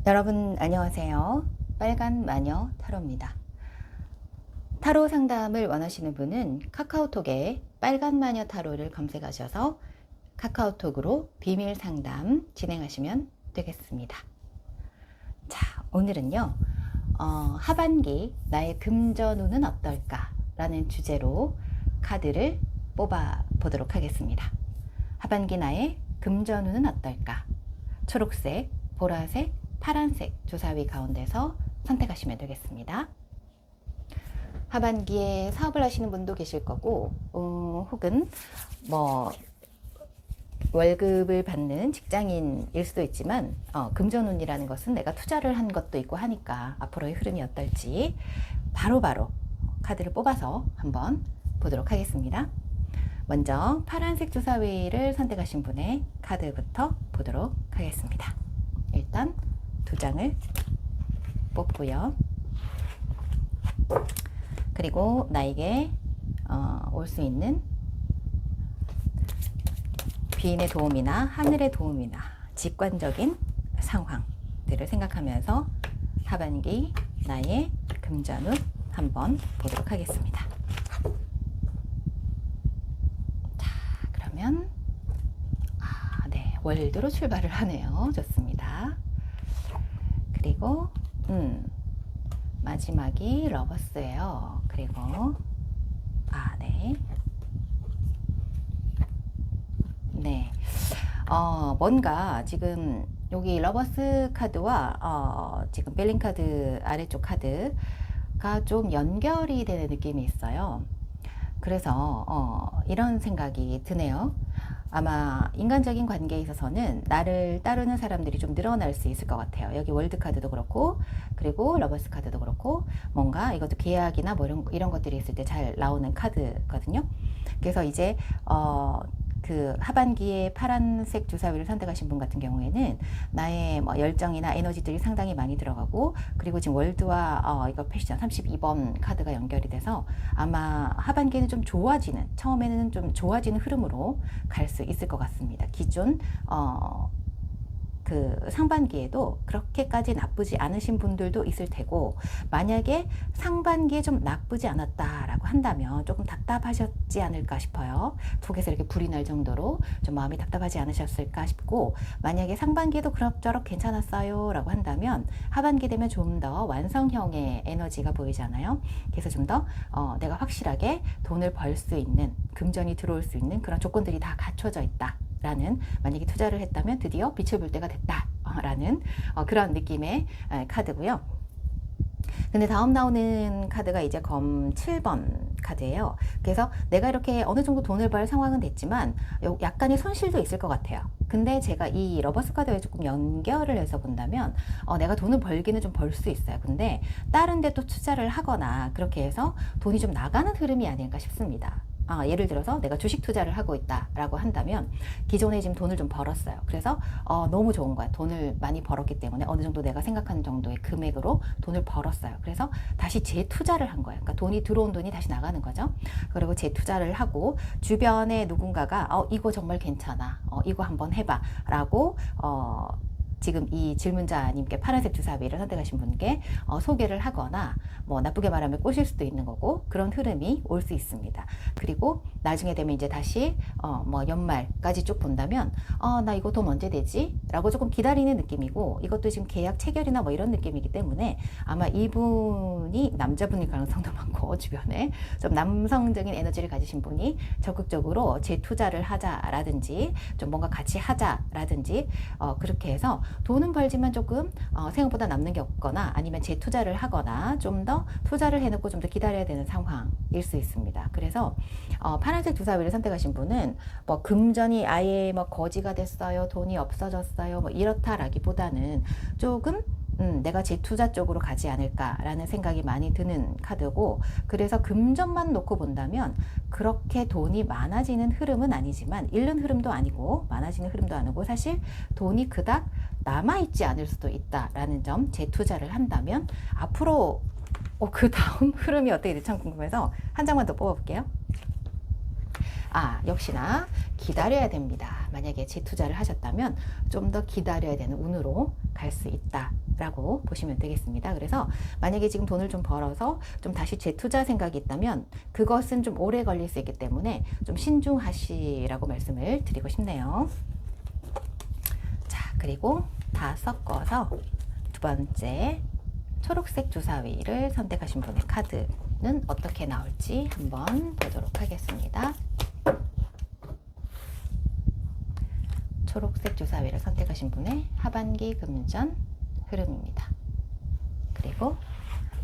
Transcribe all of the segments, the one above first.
여러분 안녕하세요. 빨간 마녀 타로입니다. 타로 상담을 원하시는 분은 카카오톡에 빨간 마녀 타로를 검색하셔서 카카오톡으로 비밀 상담 진행하시면 되겠습니다. 자, 오늘은요. 하반기 나의 금전운은 어떨까? 라는 주제로 카드를 뽑아 보도록 하겠습니다. 하반기 나의 금전운은 어떨까? 초록색, 보라색, 파란색 주사위 가운데서 선택하시면 되겠습니다. 하반기에 사업을 하시는 분도 계실 거고, 혹은 뭐 월급을 받는 직장인일 수도 있지만, 금전운이라는 것은 내가 투자를 한 것도 있고 하니까 앞으로의 흐름이 어떨지 바로바로 카드를 뽑아서 한번 보도록 하겠습니다. 먼저 파란색 주사위를 선택하신 분의 카드부터 보도록 하겠습니다. 일단 두 장을 뽑고요. 그리고 나에게 올 수 있는 귀인의 도움이나 하늘의 도움이나 직관적인 상황들을 생각하면서 하반기 나의 금전운 한번 보도록 하겠습니다. 자, 그러면 네, 월드로 출발을 하네요. 좋습니다. 그리고 마지막이 러버스예요. 그리고 네. 뭔가 지금 여기 러버스 카드와 지금 벨링 카드 아래쪽 카드가 좀 연결이 되는 느낌이 있어요. 그래서 이런 생각이 드네요. 아마 인간적인 관계에 있어서는 나를 따르는 사람들이 좀 늘어날 수 있을 것 같아요. 여기 월드 카드도 그렇고, 그리고 러버스 카드도 그렇고, 뭔가 이것도 계약이나 뭐 이런 것들이 있을 때 잘 나오는 카드거든요. 그래서 이제 그 하반기에 파란색 주사위를 선택하신 분 같은 경우에는 나의 뭐 열정이나 에너지들이 상당히 많이 들어가고, 그리고 지금 월드와 이거 패션 32번 카드가 연결이 돼서 아마 하반기에는 좀 좋아지는, 처음에는 좀 좋아지는 흐름으로 갈 수 있을 것 같습니다. 기존 그 상반기에도 그렇게까지 나쁘지 않으신 분들도 있을 테고, 만약에 상반기에 좀 나쁘지 않았다라고 한다면 조금 답답하셨지 않을까 싶어요. 속에서 이렇게 불이 날 정도로 좀 마음이 답답하지 않으셨을까 싶고, 만약에 상반기에도 그럭저럭 괜찮았어요 라고 한다면 하반기 되면 좀 더 완성형의 에너지가 보이잖아요. 그래서 좀 더 내가 확실하게 돈을 벌 수 있는, 금전이 들어올 수 있는 그런 조건들이 다 갖춰져 있다 라는, 만약에 투자를 했다면 드디어 빛을 볼 때가 됐다 라는 그런 느낌의 카드고요. 근데 다음 나오는 카드가 이제 검 7번 카드예요. 그래서 내가 이렇게 어느 정도 돈을 벌 상황은 됐지만 약간의 손실도 있을 것 같아요. 근데 제가 이 러버스 카드에 조금 연결을 해서 본다면 내가 돈을 벌기는 좀 벌 수 있어요. 근데 다른 데 또 투자를 하거나 그렇게 해서 돈이 좀 나가는 흐름이 아닐까 싶습니다. 예를 들어서 내가 주식 투자를 하고 있다라고 한다면 기존에 지금 돈을 좀 벌었어요. 그래서 너무 좋은 거야. 돈을 많이 벌었기 때문에 어느 정도 내가 생각하는 정도의 금액으로 돈을 벌었어요. 그래서 다시 재투자를 한 거예요. 그러니까 돈이 들어온 돈이 다시 나가는 거죠. 그리고 재투자를 하고 주변에 누군가가 이거 정말 괜찮아. 이거 한번 해봐. 라고 지금 이 질문자님께 파란색 주사위를 선택하신 분께 소개를 하거나, 뭐 나쁘게 말하면 꼬실 수도 있는 거고, 그런 흐름이 올 수 있습니다. 그리고 나중에 되면 이제 다시 뭐 연말까지 쭉 본다면 나 이거 돈 언제 되지? 라고 조금 기다리는 느낌이고, 이것도 지금 계약 체결이나 뭐 이런 느낌이기 때문에 아마 이분이 남자분일 가능성도 많고, 주변에 좀 남성적인 에너지를 가지신 분이 적극적으로 재투자를 하자라든지 좀 뭔가 같이 하자라든지 그렇게 해서 돈은 벌지만 조금 생각보다 남는 게 없거나, 아니면 재투자를 하거나 좀 더 투자를 해놓고 좀 더 기다려야 되는 상황일 수 있습니다. 그래서 파란색 주사위를 선택하신 분은 뭐 금전이 아예 뭐 거지가 됐어요, 돈이 없어졌어요, 뭐 이렇다라기보다는 조금 내가 재투자 쪽으로 가지 않을까라는 생각이 많이 드는 카드고, 그래서 금전만 놓고 본다면 그렇게 돈이 많아지는 흐름은 아니지만, 잃는 흐름도 아니고 많아지는 흐름도 아니고, 사실 돈이 그닥 남아있지 않을 수도 있다라는 점, 재투자를 한다면 앞으로 그 다음 흐름이 어떻게 될지 참 궁금해서 한 장만 더 뽑아볼게요. 역시나 기다려야 됩니다. 만약에 재투자를 하셨다면 좀 더 기다려야 되는 운으로 갈 수 있다라고 보시면 되겠습니다. 그래서 만약에 지금 돈을 좀 벌어서 좀 다시 재투자 생각이 있다면 그것은 좀 오래 걸릴 수 있기 때문에 좀 신중하시라고 말씀을 드리고 싶네요. 자, 그리고 다 섞어서 두 번째 초록색 주사위를 선택하신 분의 카드는 어떻게 나올지 한번 보도록 하겠습니다. 초록색 주사위를 선택하신 분의 하반기 금전 흐름입니다. 그리고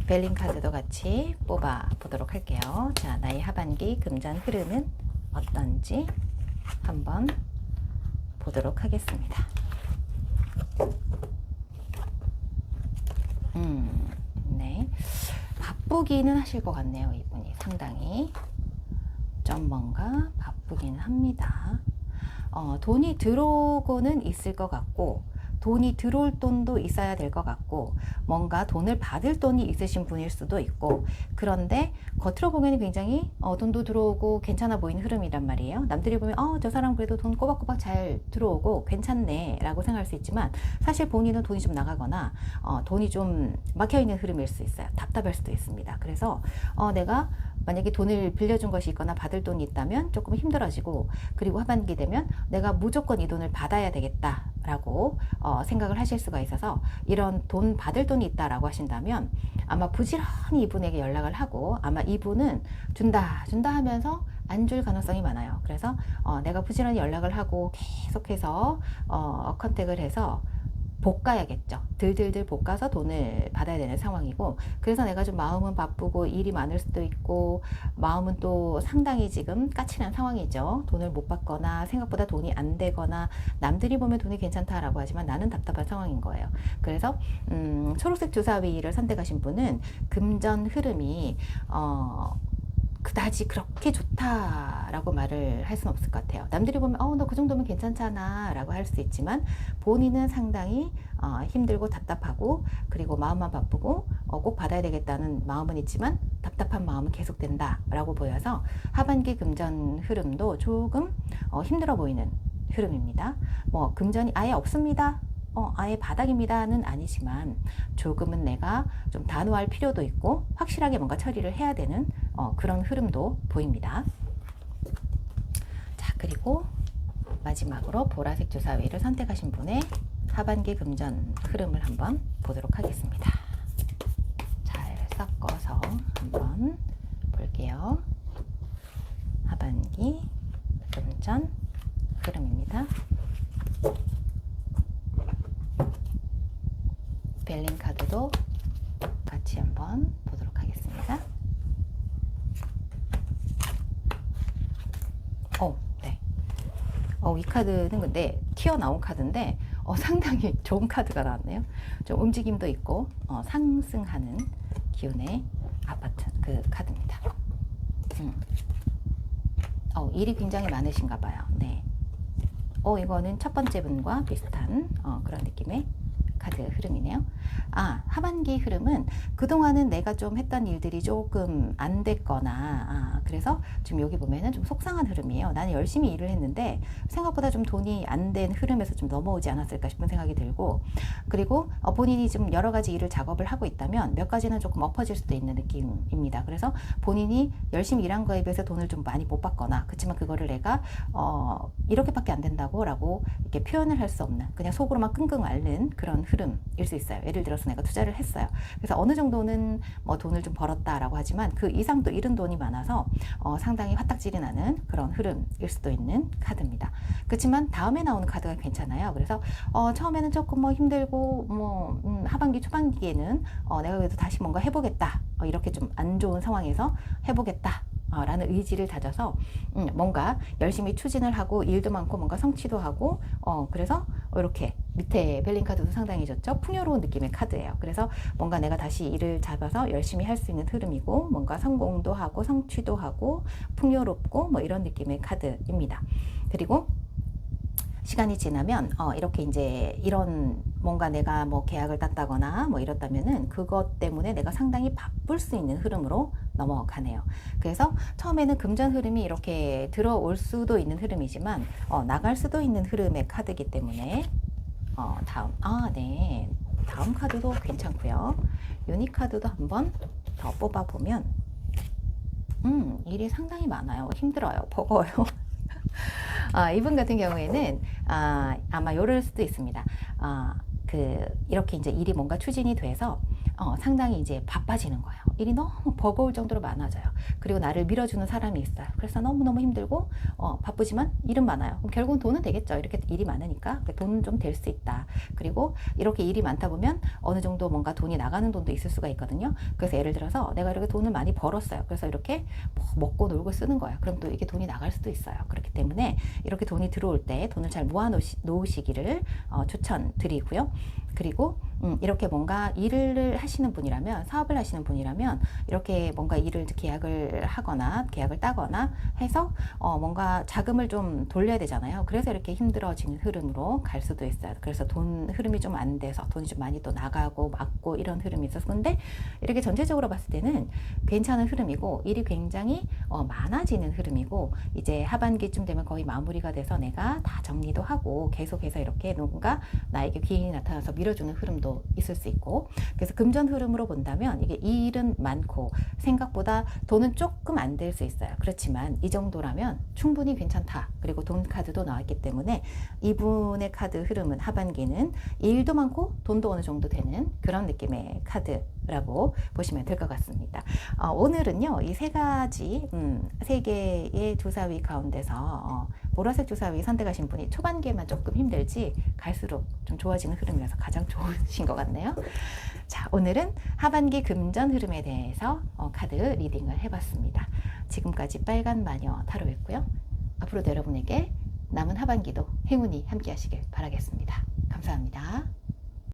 벨링 카드도 같이 뽑아 보도록 할게요. 자, 나의 하반기 금전 흐름은 어떤지 한번 보도록 하겠습니다. 네. 바쁘기는 하실 것 같네요. 이분이 상당히 좀 뭔가 바쁘기는 합니다. 돈이 들어오고는 있을 것 같고 돈이 들어올 돈도 있어야 될 것 같고 뭔가 돈을 받을 돈이 있으신 분일 수도 있고 그런데 겉으로 보면 굉장히 돈도 들어오고 괜찮아 보이는 흐름이란 말이에요. 남들이 보면 저 사람 그래도 돈 꼬박꼬박 잘 들어오고 괜찮네 라고 생각할 수 있지만 사실 본인은 돈이 좀 나가거나 돈이 좀 막혀있는 흐름일 수 있어요. 답답할 수도 있습니다. 그래서 내가 만약에 돈을 빌려준 것이 있거나 받을 돈이 있다면 조금 힘들어지고 그리고 하반기 되면 내가 무조건 이 돈을 받아야 되겠다라고 생각을 하실 수가 있어서 이런 돈 받을 돈이 있다라고 하신다면 아마 부지런히 이분에게 연락을 하고 아마 이분은 준다 하면서 안 줄 가능성이 많아요. 그래서 내가 부지런히 연락을 하고 계속해서 컨택을 해서 볶아야겠죠. 들들들 볶아서 돈을 받아야 되는 상황이고 그래서 내가 좀 마음은 바쁘고 일이 많을 수도 있고 마음은 또 상당히 지금 까칠한 상황이죠. 돈을 못 받거나 생각보다 돈이 안 되거나 남들이 보면 돈이 괜찮다라고 하지만 나는 답답한 상황인 거예요. 그래서 초록색 주사위를 선택하신 분은 금전 흐름이 그다지 그렇게 좋다라고 말을 할 수는 없을 것 같아요. 남들이 보면 너 그 정도면 괜찮잖아 라고 할 수 있지만 본인은 상당히 힘들고 답답하고 그리고 마음만 바쁘고 꼭 받아야 되겠다는 마음은 있지만 답답한 마음은 계속된다 라고 보여서 하반기 금전 흐름도 조금 힘들어 보이는 흐름입니다. 뭐 금전이 아예 없습니다. 아예 바닥입니다는 아니지만 조금은 내가 좀 단호할 필요도 있고 확실하게 뭔가 처리를 해야 되는 그런 흐름도 보입니다. 자, 그리고 마지막으로 보라색 주사위를 선택하신 분의 하반기 금전 흐름을 한번 보도록 하겠습니다. 잘 섞어서 한번 볼게요. 하반기 금전 흐름입니다. 벨링 카드도 같이 한번 보도록 하겠습니다. 네. 이 카드는 근데 튀어나온 카드인데 상당히 좋은 카드가 나왔네요. 좀 움직임도 있고 상승하는 기운의 아파트 그 카드입니다. 일이 굉장히 많으신가 봐요. 네. 이거는 첫 번째 분과 비슷한 그런 느낌의 카드 흐름이네요. 하반기 흐름은 그동안은 내가 좀 했던 일들이 조금 안 됐거나 그래서 지금 여기 보면은 좀 속상한 흐름이에요. 나는 열심히 일을 했는데 생각보다 좀 돈이 안 된 흐름에서 좀 넘어오지 않았을까 싶은 생각이 들고 그리고 본인이 좀 여러 가지 일을 작업을 하고 있다면 몇 가지는 조금 엎어질 수도 있는 느낌입니다. 그래서 본인이 열심히 일한 거에 비해서 돈을 좀 많이 못 받거나 그렇지만 그거를 내가 이렇게밖에 안 된다고 라고 이렇게 표현을 할 수 없는 그냥 속으로만 끙끙 앓는 그런 흐름일 수 있어요. 예를 들어서 내가 투자를 했어요. 그래서 어느 정도는 뭐 돈을 좀 벌었다라고 하지만 그 이상도 잃은 돈이 많아서 상당히 화딱질이 나는 그런 흐름일 수도 있는 카드입니다. 그렇지만 다음에 나오는 카드가 괜찮아요. 그래서 처음에는 조금 뭐 힘들고 하반기 초반기에는 내가 그래도 다시 뭔가 해보겠다. 이렇게 좀 안 좋은 상황에서 해보겠다. 라는 의지를 다져서 뭔가 열심히 추진을 하고 일도 많고 뭔가 성취도 하고 그래서 이렇게 밑에 벨링 카드도 상당히 좋죠. 풍요로운 느낌의 카드예요. 그래서 뭔가 내가 다시 일을 잡아서 열심히 할 수 있는 흐름이고 뭔가 성공도 하고 성취도 하고 풍요롭고 뭐 이런 느낌의 카드입니다. 그리고 시간이 지나면 이렇게 이제 이런 뭔가 내가 뭐 계약을 땄다거나 뭐 이렇다면은 그것 때문에 내가 상당히 바쁠 수 있는 흐름으로 넘어가네요. 그래서 처음에는 금전 흐름이 이렇게 들어올 수도 있는 흐름이지만 나갈 수도 있는 흐름의 카드이기 때문에 네. 다음 카드도 괜찮고요. 유니 카드도 한번 더 뽑아보면, 일이 상당히 많아요. 힘들어요. 버거워요. 이분 같은 경우에는 아마 이럴 수도 있습니다. 이렇게 이제 일이 뭔가 추진이 돼서 상당히 이제 바빠지는 거예요. 일이 너무 버거울 정도로 많아져요. 그리고 나를 밀어주는 사람이 있어요. 그래서 너무너무 힘들고 바쁘지만 일은 많아요. 그럼 결국은 돈은 되겠죠. 이렇게 일이 많으니까 돈은 좀 될 수 있다. 그리고 이렇게 일이 많다 보면 어느 정도 뭔가 돈이 나가는 돈도 있을 수가 있거든요. 그래서 예를 들어서 내가 이렇게 돈을 많이 벌었어요. 그래서 이렇게 뭐 먹고 놀고 쓰는 거예요. 그럼 또 이게 돈이 나갈 수도 있어요. 그렇기 때문에 이렇게 돈이 들어올 때 돈을 잘 모아 놓으시기를 추천드리고요. 그리고 이렇게 뭔가 일을 하시는 분이라면, 사업을 하시는 분이라면 이렇게 뭔가 일을 계약을 하거나 계약을 따거나 해서 뭔가 자금을 좀 돌려야 되잖아요. 그래서 이렇게 힘들어지는 흐름으로 갈 수도 있어요. 그래서 돈 흐름이 좀 안 돼서 돈이 좀 많이 또 나가고 막고 이런 흐름이 있어서, 근데 이렇게 전체적으로 봤을 때는 괜찮은 흐름이고 일이 굉장히 많아지는 흐름이고, 이제 하반기쯤 되면 거의 마무리가 돼서 내가 다 정리도 하고 계속해서 이렇게 뭔가 나에게 기인이 나타나서 밀어주는 흐름도 있을 수 있고, 그래서 금전 흐름으로 본다면 이게 일은 많고 생각보다 돈은 조금 안 될 수 있어요. 그렇지만 이 정도라면 충분히 괜찮다. 그리고 돈 카드도 나왔기 때문에 이분의 카드 흐름은 하반기는 일도 많고 돈도 어느 정도 되는 그런 느낌의 카드라고 보시면 될 것 같습니다. 오늘은요, 이 세 가지, 세 개의 주사위 가운데서 보라색 주사위 선택하신 분이 초반기에만 조금 힘들지 갈수록 좀 좋아지는 흐름이라서 가장 좋으신 것 같네요. 자, 오늘은 하반기 금전 흐름에 대해서 카드 리딩을 해봤습니다. 지금까지 빨간 마녀 타로였고요. 앞으로도 여러분에게 남은 하반기도 행운이 함께 하시길 바라겠습니다. 감사합니다.